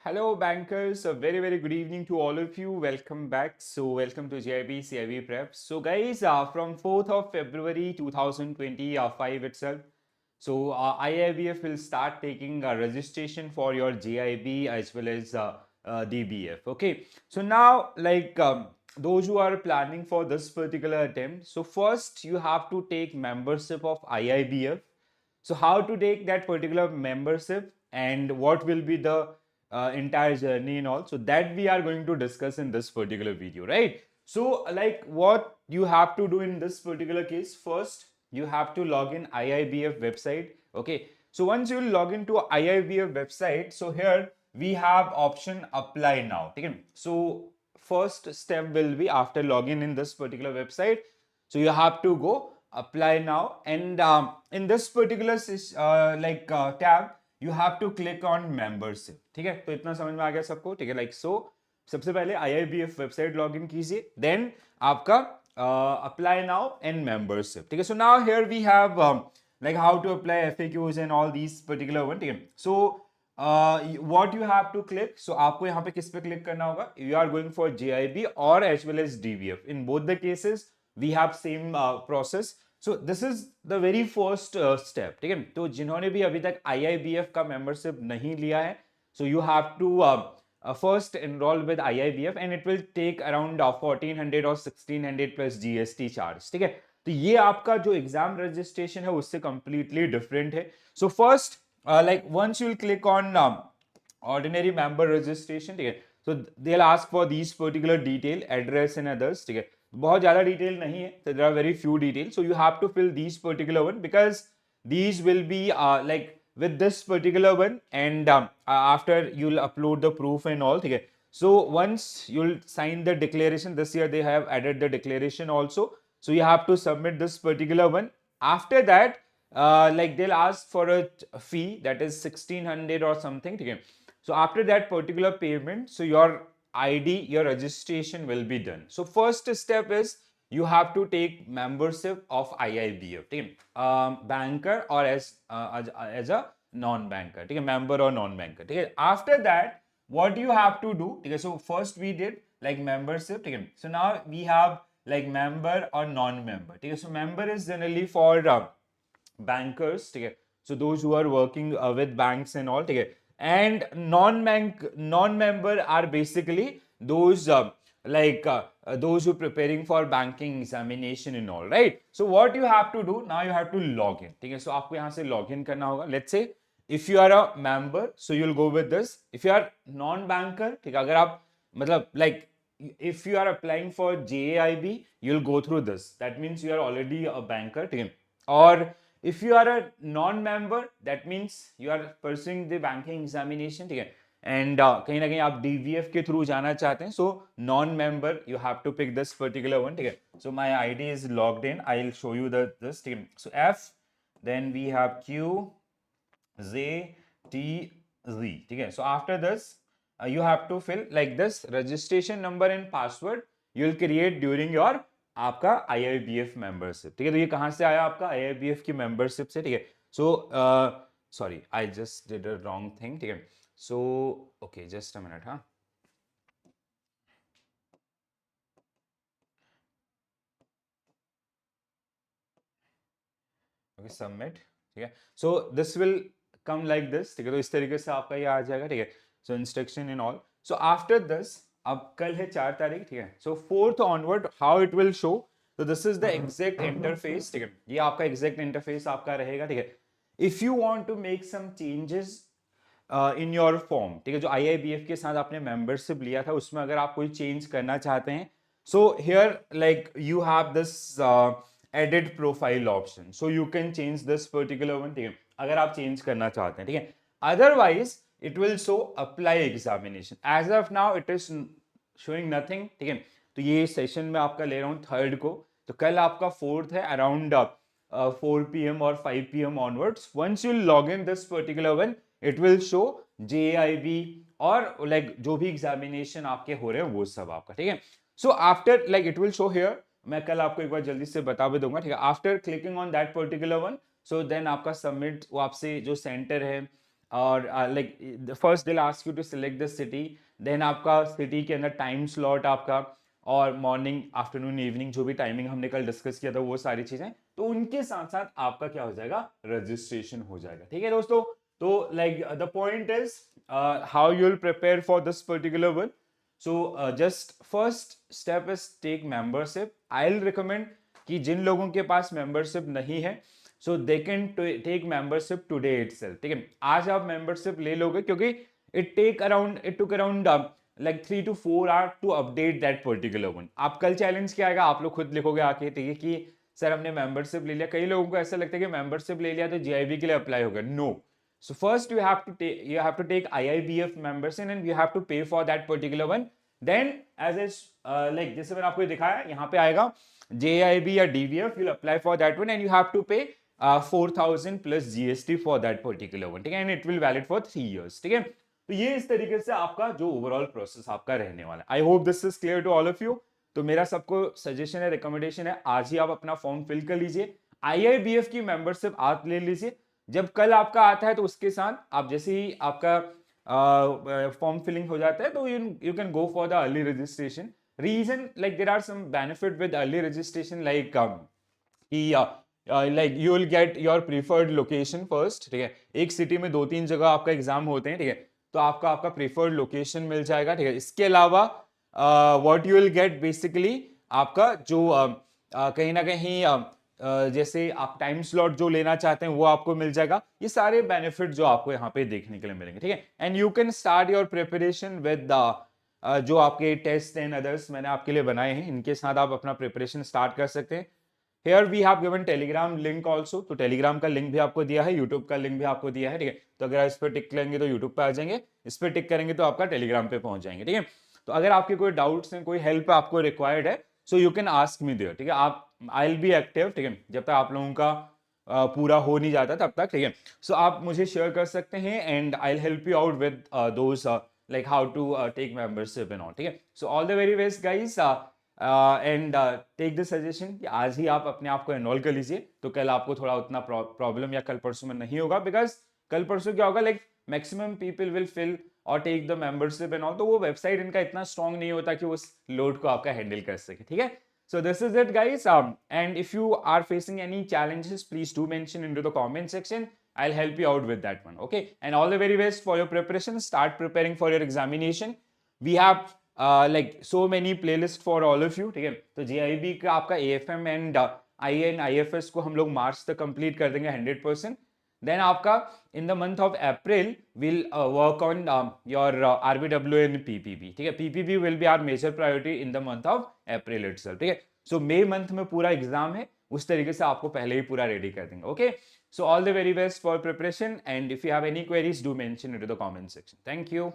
Hello, bankers. A very good evening to all of you. Welcome back. Welcome to JIB CIB Prep. Guys, from 4th of February 2025 itself, IIBF will start taking registration for your JIB as well as DBF. Okay. So, now, those who are planning for this particular attempt, so first you have to take membership of IIBF. So how to take that particular membership and what will be the entire journey and all. So that we are going to discuss in this particular video, right? So like what you have to do in this particular case, first you have to log in IIBF website. Okay. So once you log into IIBF website, so here we have option apply now. Okay. So first step will be after login in this particular website. So you have to go apply now, and in this particular tab you have to click on membership. ठीक है, तो इतना समझ में आ गया सबको? ठीक है, like so सबसे पहले IIBF वेबसाइट लॉगिन कीजिए, देन आपका apply now and membership. ठीक है, so now here we have like how to apply FAQs and all these particular one. ठीक है, so what you have to click, so आपको यहाँ पे किस पे क्लिक करना होगा? You are going for JIB or as well as DBF. In both the cases we have same process. So this is the very first step. ठीक है, तो जिन्होंने भी अभी तक IIBF का membership नहीं लिया है, so you have to first enroll with IIBF and it will take around 1400 or 1600 plus GST charge. ठीक है, तो ये आपका जो एग्जाम रजिस्ट्रेशन है उससे completely different है. So first like once you will click on ordinary member registration, ठीक है, so they'll ask for these particular detail, address and others. ठीक है, बहुत ज़्यादा डिटेल नहीं है, so there are very few details, so you have to fill these particular one because these will be like with this particular one, and after you'll upload the proof and all. ठीक है, so once you'll sign the declaration, this year they have added the declaration also, so you have to submit this particular one. After that like they'll ask for a fee that is 1600 or something. ठीक है, so after that particular payment, so your ID, your registration will be done. So first step is you have to take membership of IIBF. ठीक है, banker or as a non-banker. ठीक है, member or non-banker. ठीक है, after that what you have to do. ठीक है, so first we did like membership. ठीक है, so now we have like member or non-member. ठीक है, so member is generally for bankers. ठीक है, so those who are working with banks and all. ठीक है, and non-member are basically those those who are preparing for banking examination and all, right? So what you have to do now, you have to log in. ठीक है, so आपको यहाँ से log in करना होगा. Let's say if you are a member, so you'll go with this. If you are non-banker, ठीक है, अगर आप मतलब like if you are applying for JIB, you'll go through this. That means you are already a banker. ठीक है, और if you are a non-member, that means you are pursuing the banking examination. ठीक है, and कहीं ना कहीं आप DVF के थ्रू जाना चाहते हैं, so non-member you have to pick this particular one. ठीक है, so my ID is logged in. I'll show you this. ठीक है, so F, then we have Q, Z, T, Z. ठीक है, so after this you have to fill like this registration number and password you will create during your आपका IIBF membership. ठीक है, तो ये कहाँ से आया? आपका IIBF की मेंबरशिप से. ठीक है, so sorry I just did a wrong thing. ठीक है, so okay just a minute. हाँ, ओके सबमिट. ठीक है, so this will come like this. ठीक है, तो इस तरीके से आपका ये आ जाएगा. ठीक है, so instruction in all. So after this, अब कल है 4 तारीख. ठीक है, सो 4th onward how it will show. तो this is the exact interface. ठीक है, ये आपका एग्जैक्ट इंटरफेस आपका रहेगा. ठीक है, if you want to make some changes in your form, ठीक है, जो IIBF के साथ आपने मेंबरशिप लिया था उसमें अगर आप कोई चेंज करना चाहते हैं, so here like you have this edit profile option, so you can change this particular one. ठीक है, अगर आप चेंज करना चाहते हैं. ठीक है, otherwise it will show apply examination. As of now it is showing nothing. ठीक है, तो ये सेशन में आपका ले रहा हूँ 3rd को, तो कल आपका 4th है अराउंड 4 PM और 5 PM onwards. Once you log in this particular one, it will show JIB और like जो भी एग्जामिनेशन आपके हो रहे हैं वो सब आपका. ठीक है, so after like it will show here. मैं कल आपको एक बार जल्दी से बता भी दूंगा. ठीक है, after clicking on that particular one, so then आपका सबमिट, वो आपसे जो सेंटर है और like first they ask you to select the city, then आपका सिटी के अंदर टाइम स्लॉट आपका, और मॉर्निंग आफ्टरनून इवनिंग जो भी टाइमिंग हमने कल डिस्कस किया था वो सारी चीजें, तो उनके साथ साथ आपका क्या हो जाएगा, रजिस्ट्रेशन हो जाएगा। ठीक है दोस्तों, तो like the point is how you will prepare for this particular one. So just first step is take membership. I will recommend कि जिन लोगों के पास मेंबरशिप नहीं है, so they can take membership today itself. ठीक है, आज आप मेंबरशिप ले लोगे, क्योंकि it took around like 3 to 4 hours to update that particular one। आप कल चैलेंज क्या आएगा, आप लोग खुद लिखोगे आके, ठीक है, कि सर हमने मेंबरशिप ले लिया। कई लोगों को ऐसा लगता है कि मेंबरशिप ले लिया तो जीआईबी के लिए अप्लाई होगा। No, so first you have to take IIBF membership and you have to pay for that particular one। then as is like जैसे मैंने आपको ये दिखाया, यहाँ पे आएगा JIB या DVF, you'll apply for that one and you have to pay 4,000 plus GST for that particular one। ठीक है, and it will valid for 3 years। ठीक है, तो ये इस तरीके से आपका जो ओवरऑल प्रोसेस आपका रहने वाला है। I hope this is clear to all of you. तो मेरा सबको सजेशन है, रिकमेंडेशन है, आज ही आप अपना फॉर्म फिल कर लीजिए, IIBF की मेंबरशिप आप ले लीजिए। जब कल आपका आता है तो उसके साथ आप जैसे ही आपका फॉर्म फिलिंग हो जाता है तो you can go for the early registration. Reason like there are some benefit with early registration, like like you will get your preferred location first. ठीक है, एक सिटी में 2-3 जगह आपका एग्जाम होते हैं। ठीक है, तो आपका आपका प्रीफर्ड लोकेशन मिल जाएगा। ठीक है, इसके अलावा what you will gate basically आपका जो कहीं ना कहीं जैसे आप टाइम स्लॉट जो लेना चाहते हैं वो आपको मिल जाएगा। ये सारे बेनिफिट जो आपको यहाँ पे देखने के लिए मिलेंगे। ठीक है, and you can start your preparation with जो आपके टेस्ट एंड अदर्स मैंने आपके लिए बनाए हैं, इनके साथ आप अपना प्रिपरेशन स्टार्ट कर सकते हैं। Here we have given Telegram link also, तो Telegram का लिंक भी आपको दिया है, YouTube का लिंक भी आपको दिया है। ठीक है, तो अगर आप इस पर टिक करेंगे तो YouTube पे आ जाएंगे, इस पर टिक करेंगे तो आपका Telegram पे पहुंच जाएंगे। ठीक है, तो अगर आपके कोई डाउट्स हैं, कोई हेल्प आपको रिक्वायर्ड है, so you can ask me there. ठीक है, आप आई विल बी एक्टिव। ठीक है, जब तक आप लोगों का पूरा हो नहीं जाता तब तक। ठीक है, सो आप मुझे शेयर कर सकते हैं and I will help you out with those like how to take membership and all। ठीक है, so all the very best guys and take the suggestion कि आज ही आप अपने आप को एनरोल कर लीजिए, तो कल आपको थोड़ा उतना प्रॉब्लम या कल परसों में नहीं होगा। बिकॉज कल परसों क्या होगा, like maximum people will fill और take the membership and all, तो वो वेबसाइट इनका इतना स्ट्रांग नहीं होता कि उस लोड को आपका हैंडल कर सके। ठीक है, so this is it guys, and if you are facing any challenges please do mention into the comment section। I'll help you out with that one। okay, and all the very best for your preparation। start preparing for your examination। we have like so many playlist for all of you। ठीक है, तो JIB का आपका AFM and IN IFS को हम लोग मार्च तक complete कर देंगे 100%। देन आपका in the month of April will work on your RBW and PPB। ठीक है, PPB will be our major priority in the month of April itself. ठीक है, सो मई मंथ में पूरा एग्जाम है, उस तरीके से आपको पहले ही पूरा रेडी कर देंगे। Okay, so all the very best for preparation and if you have any queries do mention into the comment section. Thank you.